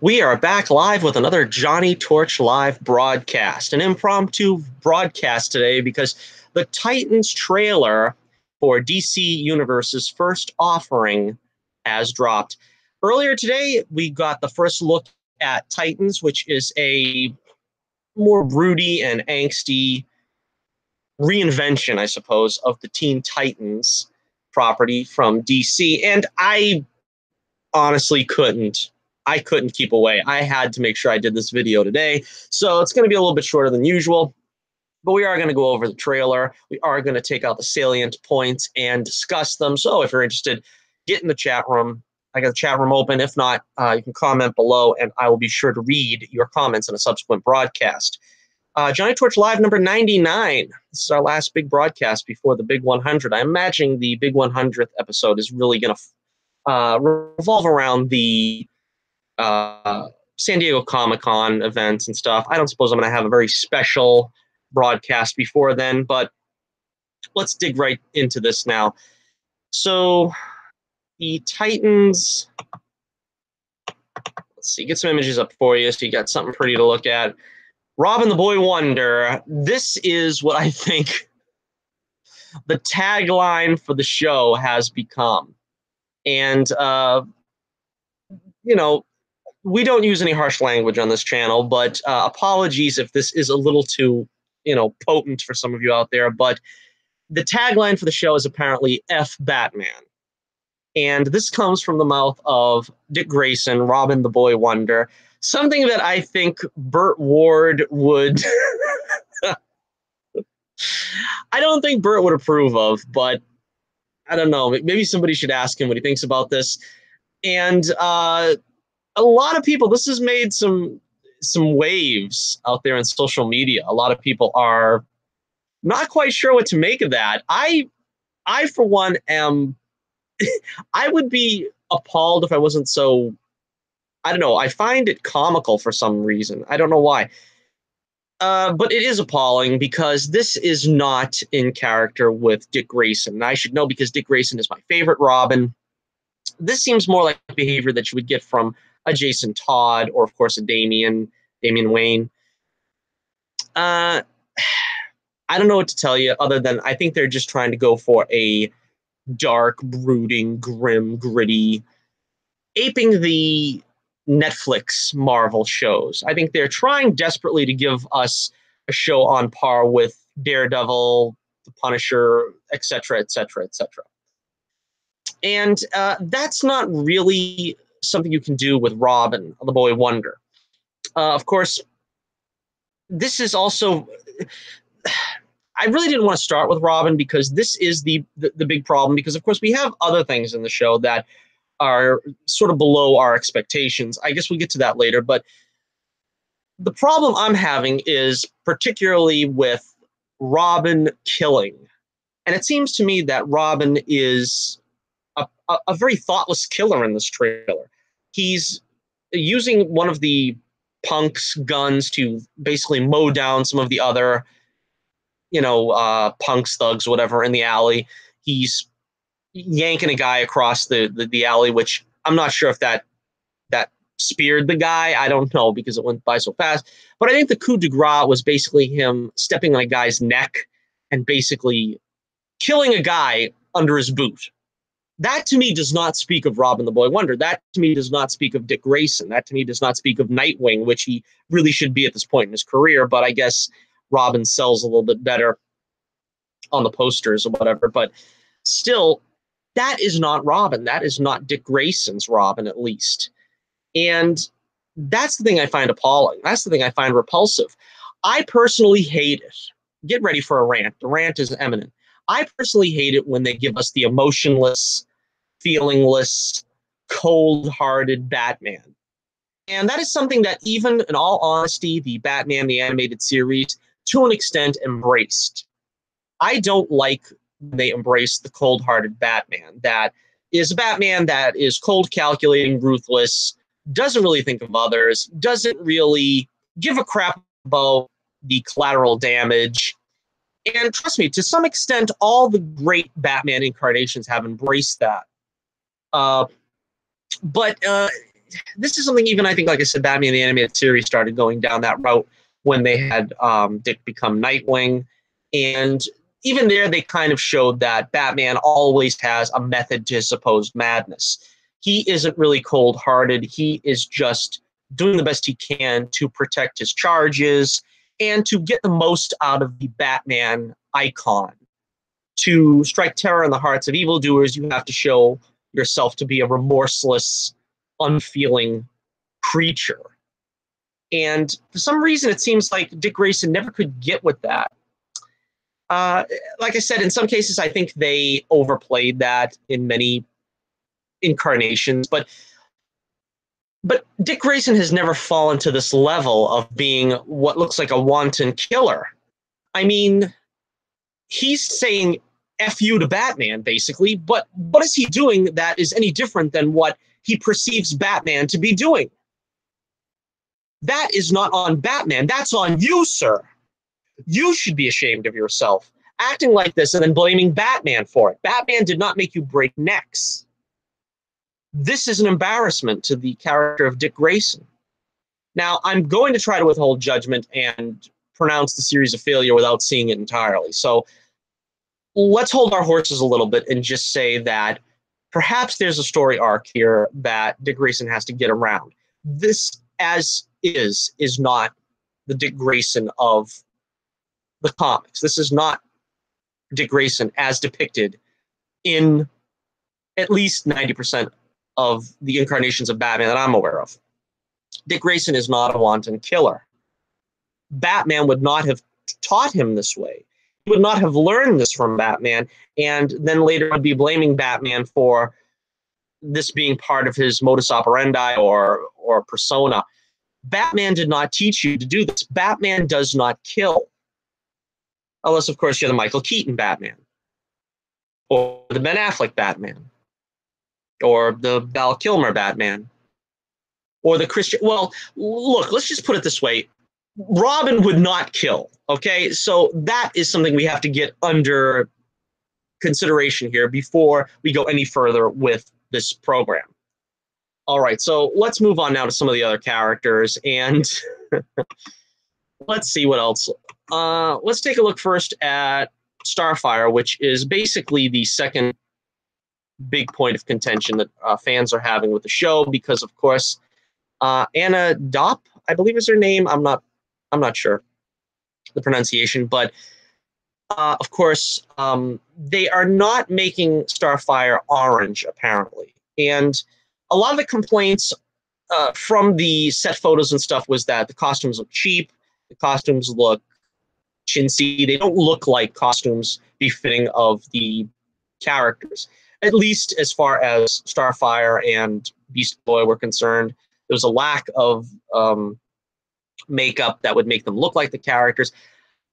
We are back live with another Johnnie Torch Live broadcast, an impromptu broadcast today because the Titans trailer for DC Universe's first offering has dropped. Earlier today, we got the first look at Titans, which is a more broody and angsty reinvention, I suppose, of the Teen Titans property from DC. And I honestly I couldn't keep away. I had to make sure I did this video today. So it's going to be a little bit shorter than usual, but we are going to go over the trailer. We are going to take out the salient points and discuss them. So if you're interested, get in the chat room. I got the chat room open. If not, you can comment below and I will be sure to read your comments in a subsequent broadcast. Johnnie Torch Live number 99. This is our last big broadcast before the big 100. I'm imagining the big 100th episode is really going to revolve around the San Diego Comic-Con events and stuff. I don't suppose I'm going to have a very special broadcast before then, but let's dig right into this now. So the Titans, let's see, get some images up for you so you got something pretty to look at. Robin the Boy Wonder. This is what I think the tagline for the show has become. And, you know, we don't use any harsh language on this channel, but apologies if this is a little too, potent for some of you out there. But the tagline for the show is apparently F Batman. And this comes from the mouth of Dick Grayson, Robin the Boy Wonder, something that I think Burt Ward would... I don't think Burt would approve of, but I don't know. Maybe somebody should ask him what he thinks about this. And a lot of people, this has made some waves out there in social media. A lot of people are not quite sure what to make of that. I for one, am... I would be appalled if I wasn't so... I don't know. I find it comical for some reason. I don't know why. But it is appalling because this is not in character with Dick Grayson. And I should know because Dick Grayson is my favorite Robin. This seems more like behavior that you would get from a Jason Todd or, of course, a Damian Wayne. I don't know what to tell you other than I think they're just trying to go for a dark, brooding, grim, gritty, aping the Netflix Marvel shows. I think they're trying desperately to give us a show on par with Daredevil, The Punisher, etc., etc., etc. And that's not really something you can do with Robin, the Boy Wonder. Of course, this is also... I really didn't want to start with Robin because this is the big problem, because, of course, we have other things in the show that are sort of below our expectations. I guess we'll get to that later, but the problem I'm having is particularly with Robin killing. And it seems to me that Robin is a very thoughtless killer in this trailer. He's using one of the punks' guns to basically mow down some of the other, punks, thugs, whatever, in the alley. He's yanking a guy across the alley, which I'm not sure if that speared the guy. I don't know because it went by so fast. But I think the coup de grace was basically him stepping on a guy's neck and basically killing a guy under his boot. That, to me, does not speak of Robin the Boy Wonder. That, to me, does not speak of Dick Grayson. That, to me, does not speak of Nightwing, which he really should be at this point in his career. But I guess Robin sells a little bit better on the posters or whatever. But still, that is not Robin. That is not Dick Grayson's Robin, at least. And that's the thing I find appalling. That's the thing I find repulsive. I personally hate it. Get ready for a rant. The rant is imminent. I personally hate it when they give us the emotionless, feelingless, cold-hearted Batman. And that is something that even, in all honesty, the Batman, the animated series, to an extent, embraced. I don't like when they embrace the cold-hearted Batman. That is a Batman that is cold, calculating, ruthless, doesn't really think of others, doesn't really give a crap about the collateral damage. And trust me, to some extent, all the great Batman incarnations have embraced that. But this is something even I think, like I said, Batman the Animated Series started going down that route when they had Dick become Nightwing. And even there, they kind of showed that Batman always has a method to his supposed madness. He isn't really cold-hearted. He is just doing the best he can to protect his charges and to get the most out of the Batman icon. To strike terror in the hearts of evildoers, you have to show yourself to be a remorseless, unfeeling creature. And for some reason, it seems like Dick Grayson never could get with that. Like I said, in some cases, I think they overplayed that in many incarnations, but Dick Grayson has never fallen to this level of being what looks like a wanton killer. I mean, he's saying F you to Batman, basically, but what is he doing that is any different than what he perceives Batman to be doing? That is not on Batman. That's on you, sir. You should be ashamed of yourself, acting like this and then blaming Batman for it. Batman did not make you break necks. This is an embarrassment to the character of Dick Grayson. Now, I'm going to try to withhold judgment and pronounce the series a failure without seeing it entirely. So let's hold our horses a little bit and just say that perhaps there's a story arc here that Dick Grayson has to get around. This, as is not the Dick Grayson of the comics. This is not Dick Grayson as depicted in at least 90% of the incarnations of Batman that I'm aware of. Dick Grayson is not a wanton killer. Batman would not have taught him this way. He would not have learned this from Batman, and then later would be blaming Batman for this being part of his modus operandi or persona. Batman did not teach you to do this. Batman does not kill. Unless, of course, you're the Michael Keaton Batman. Or the Ben Affleck Batman. Or the Val Kilmer Batman. Or the Christian... Well, look, let's just put it this way. Robin would not kill, okay? So that is something we have to get under consideration here before we go any further with this program. All right, so let's move on now to some of the other characters, and let's see what else. Let's take a look first at Starfire, which is basically the second big point of contention that fans are having with the show, because, of course, Anna Dopp, I believe is her name. I'm not sure the pronunciation, but of course, they are not making Starfire orange, apparently. And a lot of the complaints from the set photos and stuff was that the costumes look cheap, the costumes look chintzy, they don't look like costumes befitting of the characters, at least as far as Starfire and Beast Boy were concerned. There was a lack of makeup that would make them look like the characters.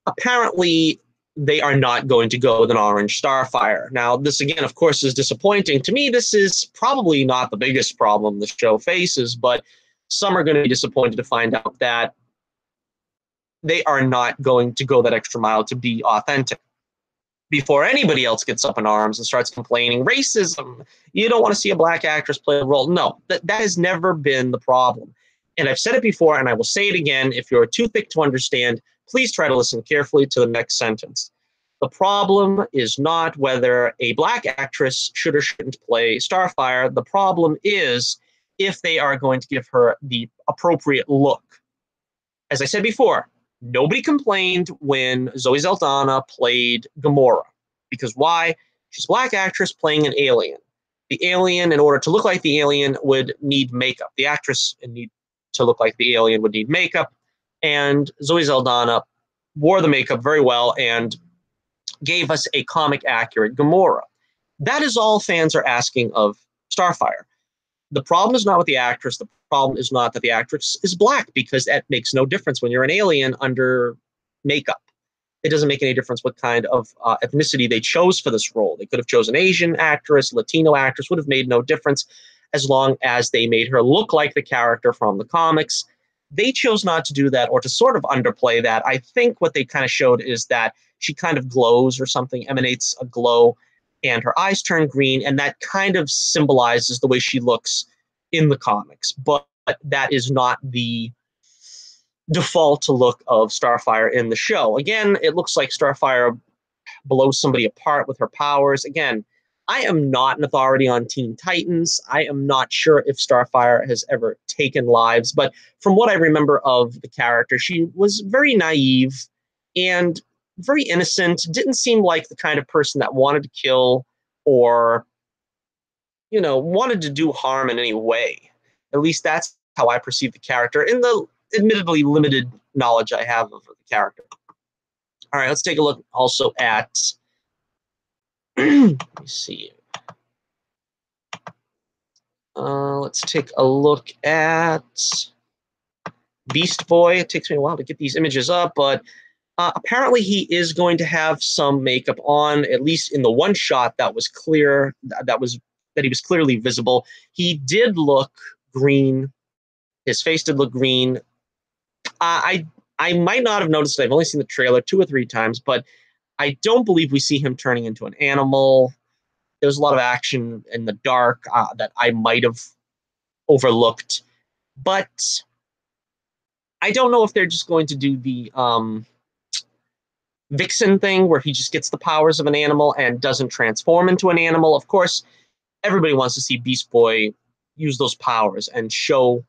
Apparently, they are not going to go with an orange Starfire. Now, this, again, of course, is disappointing. To me, this is probably not the biggest problem the show faces, but some are going to be disappointed to find out that they are not going to go that extra mile to be authentic. Before anybody else gets up in arms and starts complaining, racism, you don't want to see a black actress play a role. No, that has never been the problem. And I've said it before, and I will say it again. If you're too thick to understand, please try to listen carefully to the next sentence. The problem is not whether a black actress should or shouldn't play Starfire. The problem is if they are going to give her the appropriate look. As I said before, nobody complained when Zoe Saldana played Gamora. Because why? She's a black actress playing an alien. The alien, in order to look like the alien, would need makeup. The actress to look like the alien would need makeup. And Zoe Saldana wore the makeup very well and gave us a comic-accurate Gamora. That is all fans are asking of Starfire. The problem is not with the actress. The problem is not that the actress is black, because that makes no difference when you're an alien under makeup. It doesn't make any difference what kind of ethnicity they chose for this role. They could have chosen an Asian actress, Latino actress, would have made no difference as long as they made her look like the character from the comics. They chose not to do that, or to sort of underplay that. I think what they kind of showed is that she kind of glows or something, emanates a glow, and her eyes turn green, and that kind of symbolizes the way she looks in the comics, but that is not the default look of Starfire in the show. Again, it looks like Starfire blows somebody apart with her powers. Again, I am not an authority on Teen Titans. I am not sure if Starfire has ever taken lives, but from what I remember of the character, she was very naive and very innocent, didn't seem like the kind of person that wanted to kill or, wanted to do harm in any way. At least that's how I perceive the character in the admittedly limited knowledge I have of the character. All right, let's take a look also at let me see. Let's take a look at Beast Boy. It takes me a while to get these images up, but apparently he is going to have some makeup on, at least in the one shot that was clear, that he was clearly visible. He did look green. His face did look green. I might not have noticed it. I've only seen the trailer 2 or 3 times, but I don't believe we see him turning into an animal. There's a lot of action in the dark that I might have overlooked, but I don't know if they're just going to do the Vixen thing where he just gets the powers of an animal and doesn't transform into an animal. Of course, everybody wants to see Beast Boy use those powers and show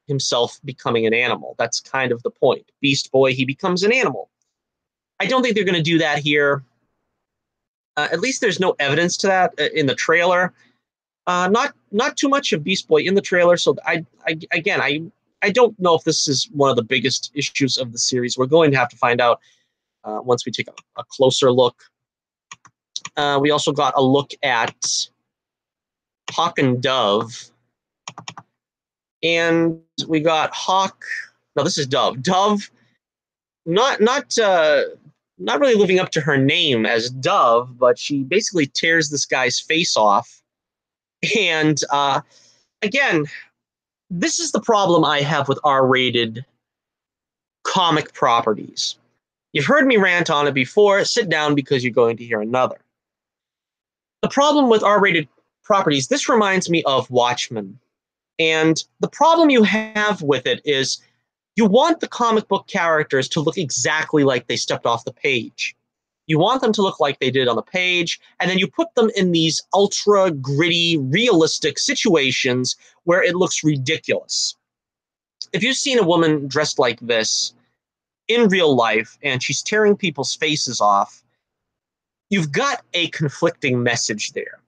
himself becoming an animal. That's kind of the point. Beast Boy, he becomes an animal. I don't think they're going to do that here. At least there's no evidence to that in the trailer. Not too much of Beast Boy in the trailer. So I don't know if this is one of the biggest issues of the series. We're going to have to find out once we take a closer look. We also got a look at Hawk and Dove. And we got Hawk. No, this is Dove. Dove, not really living up to her name as Dove, but she basically tears this guy's face off. And again, this is the problem I have with R-rated comic properties. You've heard me rant on it before. Sit down because you're going to hear another. The problem with R-rated properties, this reminds me of Watchmen. And the problem you have with it is you want the comic book characters to look exactly like they stepped off the page. You want them to look like they did on the page, and then you put them in these ultra gritty, realistic situations where it looks ridiculous. If you've seen a woman dressed like this in real life and she's tearing people's faces off, you've got a conflicting message there.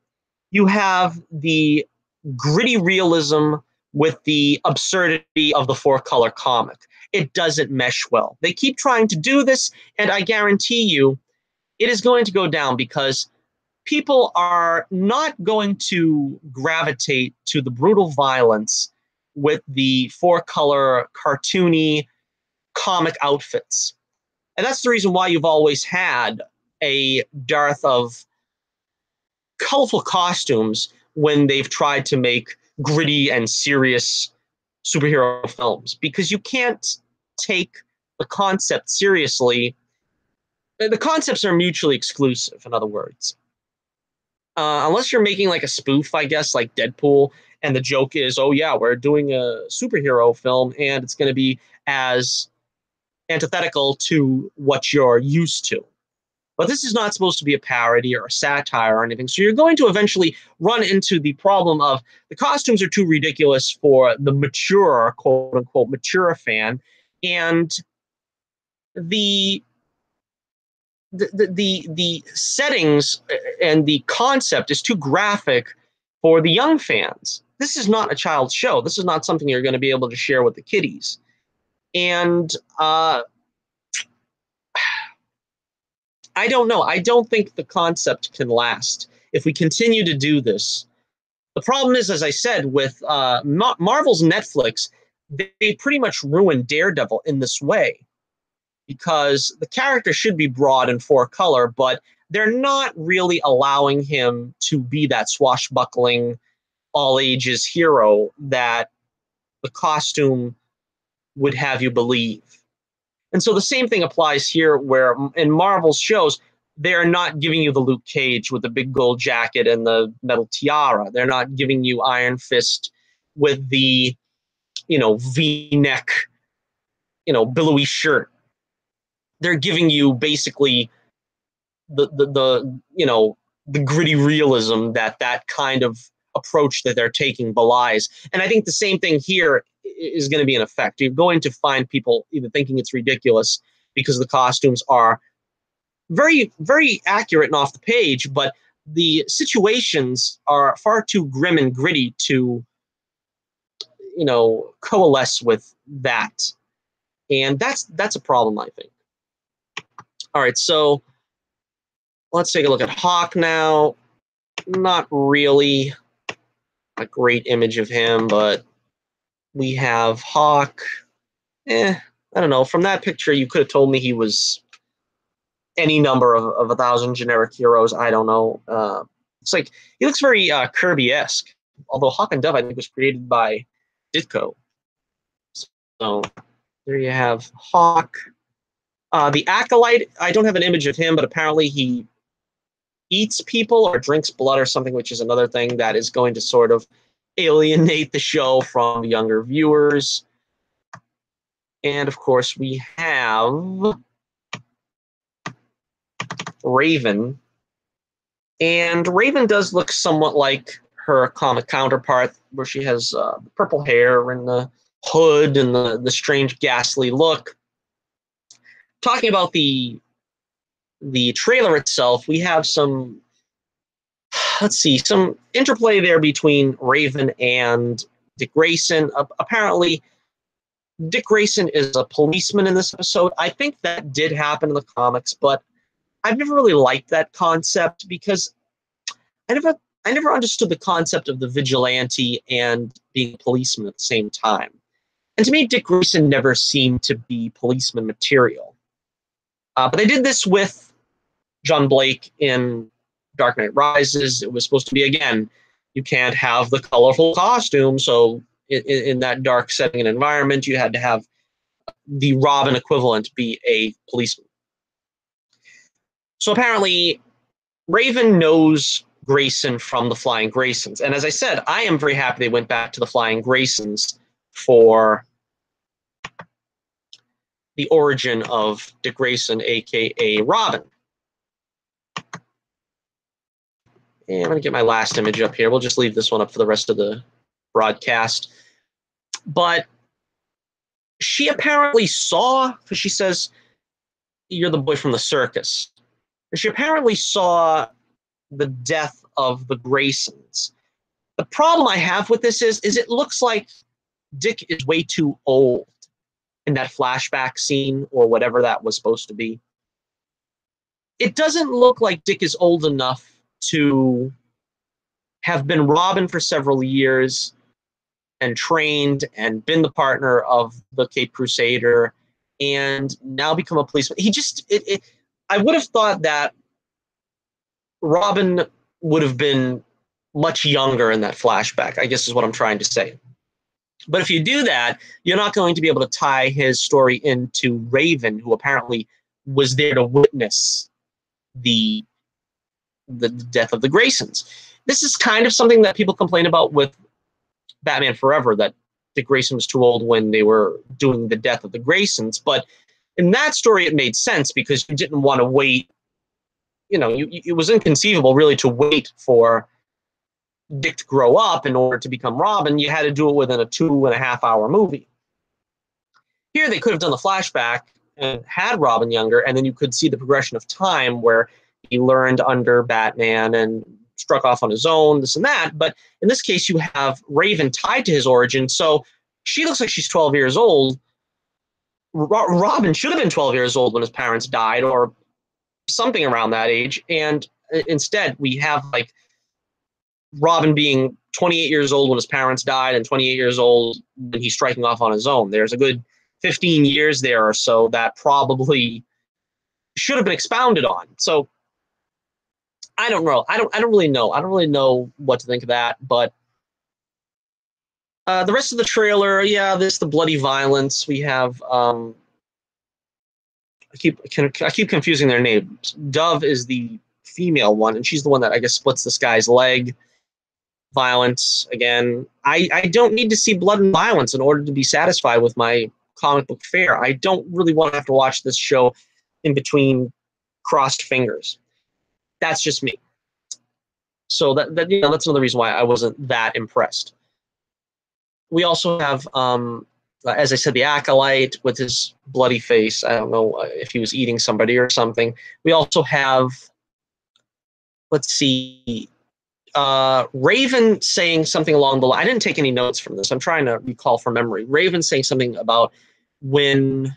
You have the gritty realism with the absurdity of the 4-color comic. It doesn't mesh well. They keep trying to do this, and I guarantee you it is going to go down because people are not going to gravitate to the brutal violence with the 4-color cartoony comic outfits. And that's the reason why you've always had a dearth of colorful costumes when they've tried to make gritty and serious superhero films, because you can't take the concept seriously. The concepts are mutually exclusive, in other words. Unless you're making like a spoof, I guess, like Deadpool, and the joke is, oh yeah, we're doing a superhero film and it's going to be as antithetical to what you're used to. But this is not supposed to be a parody or a satire or anything. So you're going to eventually run into the problem of the costumes are too ridiculous for the mature, quote unquote, mature fan. And the settings and the concept is too graphic for the young fans. This is not a child's show. This is not something you're going to be able to share with the kiddies. And I don't know. I don't think the concept can last if we continue to do this. The problem is, as I said, with Marvel's Netflix, they pretty much ruined Daredevil in this way, because the character should be broad and 4-color, but they're not really allowing him to be that swashbuckling, all-ages hero that the costume would have you believe. And so the same thing applies here, where in Marvel's shows, they're not giving you the Luke Cage with the big gold jacket and the metal tiara. They're not giving you Iron Fist with the, V-neck, billowy shirt. They're giving you basically the gritty realism that kind of approach that they're taking belies. And I think the same thing here is going to be in effect. You're going to find people either thinking it's ridiculous because the costumes are very, very accurate and off the page, but the situations are far too grim and gritty to, coalesce with that. And that's a problem, I think. All right, so let's take a look at Hawk now. Not really a great image of him, but we have Hawk. I don't know. From that picture, you could have told me he was any number of 1,000 generic heroes. I don't know. It's like he looks very Kirby-esque. Although Hawk and Dove, I think, was created by Ditko. So there you have Hawk. The Acolyte, I don't have an image of him, but apparently he eats people or drinks blood or something, which is another thing that is going to sort of alienate the show from younger viewers. And of course, we have Raven. And Raven does look somewhat like her comic counterpart, where she has purple hair and the hood and the strange ghastly look. Talking about the trailer itself, we have some interplay there between Raven and Dick Grayson. Apparently, Dick Grayson is a policeman in this episode. I think that did happen in the comics, but I've never really liked that concept because I never understood the concept of the vigilante and being a policeman at the same time. And to me, Dick Grayson never seemed to be policeman material. But they did this with John Blake in Dark Knight Rises. It was supposed to be, again, you can't have the colorful costume, so in that dark setting and environment, you had to have the Robin equivalent be a policeman. So apparently, Raven knows Grayson from the Flying Graysons. And as I said, I am very happy they went back to the Flying Graysons for the origin of Dick Grayson, a.k.a. Robin. And I'm going to get my last image up here. We'll just leave this one up for the rest of the broadcast. But she apparently saw, because she says, you're the boy from the circus. She apparently saw the death of the Graysons. The problem I have with this is it looks like Dick is way too old in that flashback scene or whatever that was supposed to be. It doesn't look like Dick is old enough to have been Robin for several years and trained and been the partner of the Cape Crusader and now become a policeman. I would have thought that Robin would have been much younger in that flashback, I guess is what I'm trying to say. But if you do that, you're not going to be able to tie his story into Raven, who apparently was there to witness the death of the Graysons. This is kind of something that people complain about with Batman Forever, that Dick Grayson was too old when they were doing the death of the Graysons. But in that story, it made sense because you didn't want to wait. It was inconceivable, really, to wait for Dick to grow up in order to become Robin. You had to do it within a 2.5-hour movie. Here, they could have done the flashback and had Robin younger, and then you could see the progression of time where he learned under Batman and struck off on his own, this and that. But in this case, you have Raven tied to his origin, so she looks like she's 12 years old. Robin should have been 12 years old when his parents died, or something around that age, and instead we have like Robin being 28 years old when his parents died and 28 years old when he's striking off on his own. There's a good 15 years there or so that probably should have been expounded on. So I don't know. I don't really know. I don't really know what to think of that. But the rest of the trailer, this the bloody violence. We have I keep confusing their names. Dove is the female one, and she's the one that I guess splits this guy's leg. Violence, again. I don't need to see blood and violence in order to be satisfied with my comic book fare. I don't really want to have to watch this show in between crossed fingers. That's just me. So that's another reason why I wasn't that impressed. We also have, as I said, the Acolyte with his bloody face. I don't know if he was eating somebody or something. We also have, let's see, Raven saying something along the line. I didn't take any notes from this. I'm trying to recall from memory. Raven saying something about when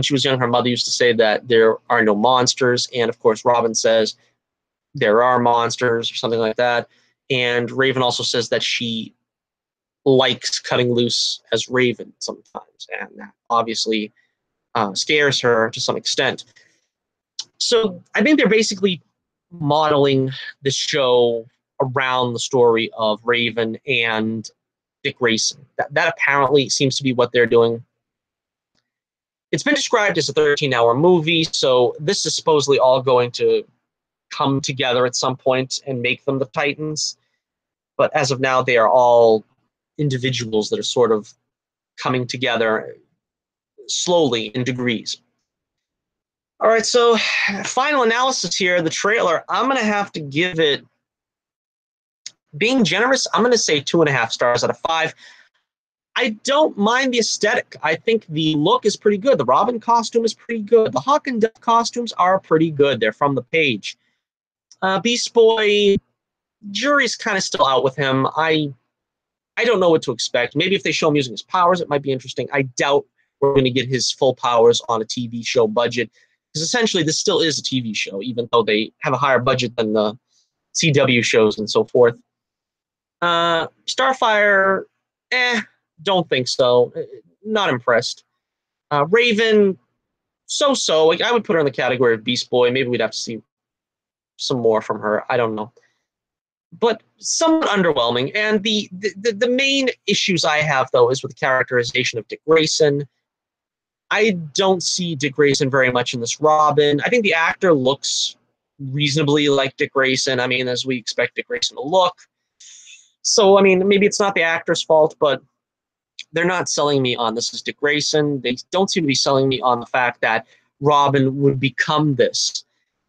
she was young, her mother used to say that there are no monsters, and of course Robin says there are monsters or something like that. And Raven also says that she likes cutting loose as Raven sometimes, and that obviously scares her to some extent. So I think they're basically modeling the show around the story of Raven and Dick Grayson. That apparently seems to be what they're doing. It's been described as a 13-hour movie, so this is supposedly all going to come together at some point and make them the Titans. But as of now, they are all individuals that are sort of coming together slowly in degrees. All right, so final analysis here. The trailer, I'm going to have to give it, being generous, I'm going to say 2.5 stars out of 5. I don't mind the aesthetic. I think the look is pretty good. The Robin costume is pretty good. The Hawk and Dove costumes are pretty good. They're from the page. Beast Boy, jury's kind of still out with him. I don't know what to expect. Maybe if they show him using his powers, it might be interesting. I doubt we're going to get his full powers on a TV show budget, because essentially this still is a TV show, even though they have a higher budget than the CW shows and so forth. Starfire, don't think so. Not impressed. Raven, so-so. Like, I would put her in the category of Beast Boy. Maybe we'd have to see some more from her. I don't know. But somewhat underwhelming. And the main issues I have, though, is with the characterization of Dick Grayson. I don't see Dick Grayson very much in this Robin. I think the actor looks reasonably like Dick Grayson. I mean, as we expect Dick Grayson to look. So, I mean, maybe it's not the actor's fault, but they're not selling me on this is Dick Grayson. They don't seem to be selling me on the fact that Robin would become this.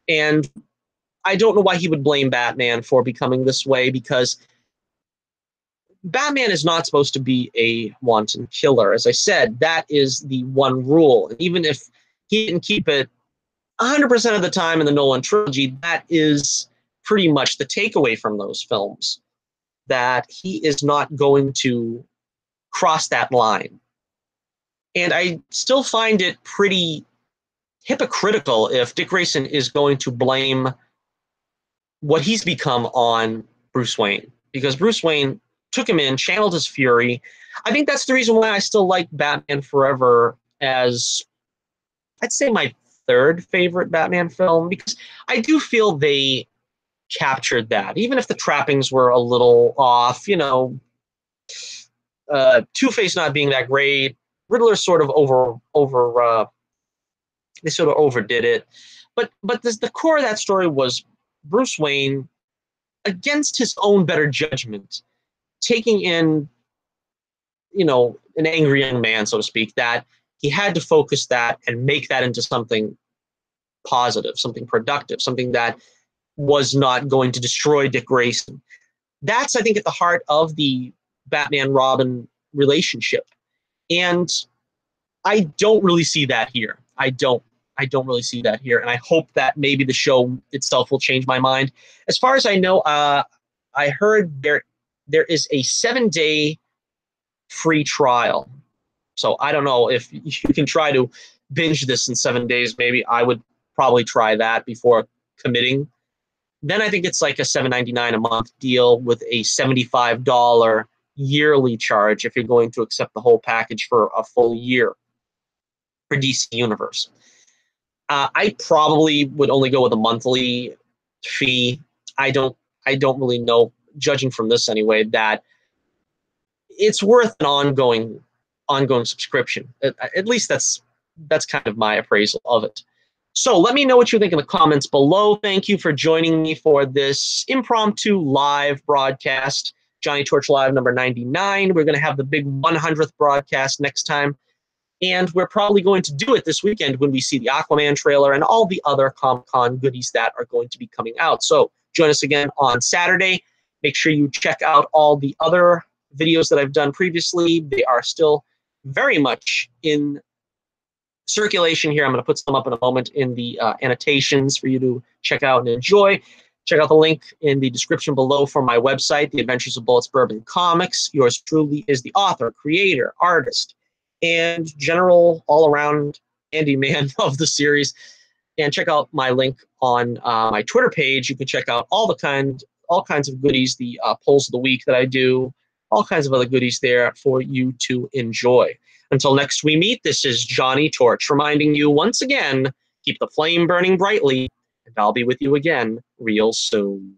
And I don't know why he would blame Batman for becoming this way, because Batman is not supposed to be a wanton killer. As I said, that is the one rule. And even if he didn't keep it 100% of the time in the Nolan trilogy, that is pretty much the takeaway from those films, that he is not going to cross that line. And I still find it pretty hypocritical if Dick Grayson is going to blame what he's become on Bruce Wayne, because Bruce Wayne took him in, channeled his fury. I think that's the reason why I still like Batman Forever as, I'd say, my third favorite Batman film, because I do feel they captured that, even if the trappings were a little off. You know, Two-Face not being that great, Riddler sort of they sort of overdid it, but the core of that story was Bruce Wayne, against his own better judgment, taking in, you know, an angry young man, so to speak, that he had to focus that and make that into something positive, something productive, something that was not going to destroy Dick Grayson. That's, I think, at the heart of the Batman-Robin relationship. And I don't really see that here. I don't really see that here, and I hope that maybe the show itself will change my mind. As far as I know, I heard there is a 7-day free trial. So I don't know if you can try to binge this in 7 days. Maybe I would probably try that before committing. Then I think it's like a $7.99 a month deal with a $75 yearly charge if you're going to accept the whole package for a full year for DC Universe. I probably would only go with a monthly fee. I don't really know, judging from this anyway, that it's worth an ongoing subscription. At least that's kind of my appraisal of it. So let me know what you think in the comments below. Thank you for joining me for this impromptu live broadcast, Johnnie Torch Live number 99. We're going to have the big 100th broadcast next time. And we're probably going to do it this weekend when we see the Aquaman trailer and all the other Comic-Con goodies that are going to be coming out. So join us again on Saturday. Make sure you check out all the other videos that I've done previously. They are still very much in circulation here. I'm going to put some up in a moment in the annotations for you to check out and enjoy. Check out the link in the description below for my website, The Adventures of Bullets Bourbon Comics. Yours truly is the author, creator, artist, and general all-around handyman of the series. And check out my link on my Twitter page. You can check out all kinds of goodies, the polls of the week that I do, all kinds of other goodies there for you to enjoy. Until next we meet, this is Johnnie Torch reminding you once again, keep the flame burning brightly, and I'll be with you again real soon.